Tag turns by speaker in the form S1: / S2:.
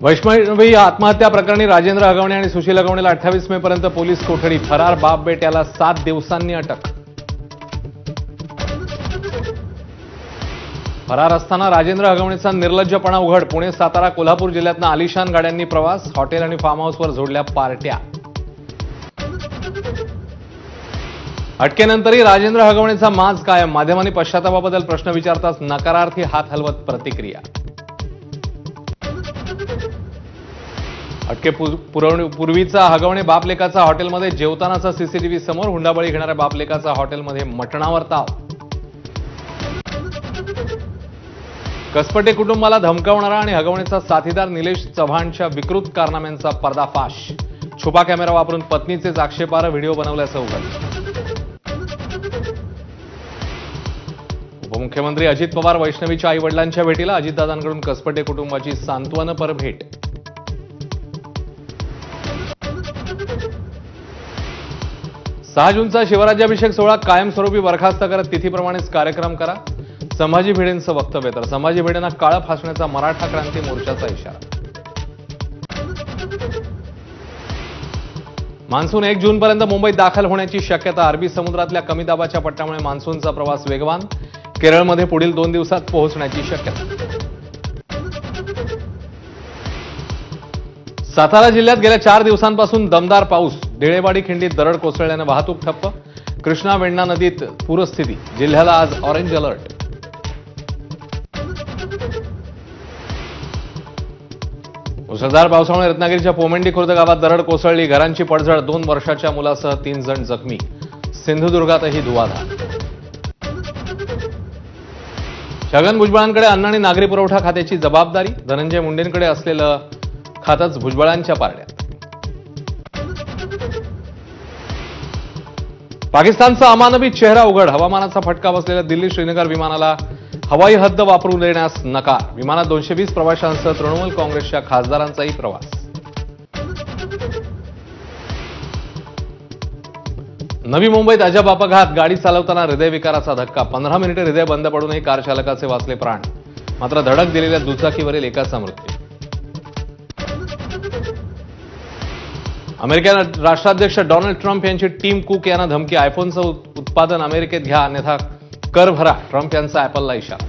S1: वैष्णवी आत्महत्या प्रकरणी राजेंद्र हगवणे आणि सुशील हगवणेला 28 मे पर्यंत पोलीस कोठडी. फरार बाप बेट्याला 7 दिवसांनी अटक. फरार असताना राजेंद्र हगवणेचा निर्लज्जपणा उघड. पुणे, सातारा, कोल्हापूर जिल्ह्यातून आलिशान गाड्यांनी प्रवास. हॉटेल आणि फार्म हाऊसवर जोडल्या पार्ट्या. अटकेनंतरही राजेंद्र हगवणेचा माज कायम. माध्यमांनी पश्चातापाबद्दल प्रश्न विचारताच नकारार्थी हात हलवत प्रतिक्रिया. अटकेपूर्वीचा हगवणे बापलेकाचा हॉटेलमध्ये जेवतानाचा सीसीटीव्ही समोर. हुंडाबळी घेणाऱ्या बापलेकाचा हॉटेलमध्ये मटणावर ताव. कसपटे कुटुंबाला धमकावणारा आणि हगवणेचा साथीदार निलेश चव्हाणच्या विकृत कारनाम्यांचा पर्दाफाश. छुपा कॅमेरा वापरून पत्नीचेच आक्षेपार्ह व्हिडिओ बनवल्याचं उघड. उपमुख्यमंत्री अजित पवार वैष्णवीच्या आई-वडिलांच्या भेटीला. अजितदादांकडून कसपटे कुटुंबाची सांत्वनपर भेट. जूनचा शिवराज्याभिषेक सोहळा कायमस्वरूपी बरखास्त करत तिथीप्रमाणेच कार्यक्रम करा. संभाजी भिडेंचं वक्तव्य. तर संभाजी भिडेंना काळं फासण्याचा मराठा क्रांती मोर्चाचा इशारा. मान्सून 1 जूनपर्यंत मुंबईत दाखल होण्याची शक्यता. अरबी समुद्रातल्या कमी दाबाच्या पट्ट्यामुळे मान्सूनचा प्रवास वेगवान. केरळमध्ये पुढील 2 दिवसात पोहोचण्याची शक्यता. सातारा जिल्ह्यात गेल्या 4 दिवसांपासून दमदार पाऊस. ढेळेवाडी खिंडीत दरड कोसळल्यानं वाहतूक ठप्प. कृष्णा वेण्णा नदीत पूरस्थिती. जिल्ह्याला आज ऑरेंज अलर्ट. मुसळधार पावसामुळे रत्नागिरीच्या पोमेंडी खुर्द गावात दरड कोसळली. घरांची पडझड. 2 वर्षाच्या मुलासह 3 जण जखमी. सिंधुदुर्गातही धुवाधार. छगन भुजबळांकडे अन्न आणि नागरी पुरवठा खात्याची जबाबदारी. धनंजय मुंडेंकडे असलेलं खातच भुजबळांच्या पारड्यात. पाकिस्तानचा अमानवी चेहरा उघड. हवामानाचा फटका बसलेल्या दिल्ली श्रीनगर विमानाला हवाई हद्द वापरू देण्यास नकार. विमानात 220 प्रवाशांसह तृणमूल काँग्रेसच्या खासदारांचाही प्रवास. नवी मुंबईत अजब अपघात. गाडी चालवताना हृदयविकाराचा धक्का. 15 मिनिटे हृदय बंद पडूनही कार चालकाचे वाचले प्राण. मात्र धडक दिलेल्या दुचाकीवरील एकाचा मृत्यू. अमेरिकेने राष्ट्राध्यक्ष डोनाल्ड ट्रम्प यांची टीम कुक यांना धमकी. आयफोनचं उत्पादन अमेरिकेत घ्या अन्यथा कर भरा. ट्रम्प यांचा ऍपलला इशारा.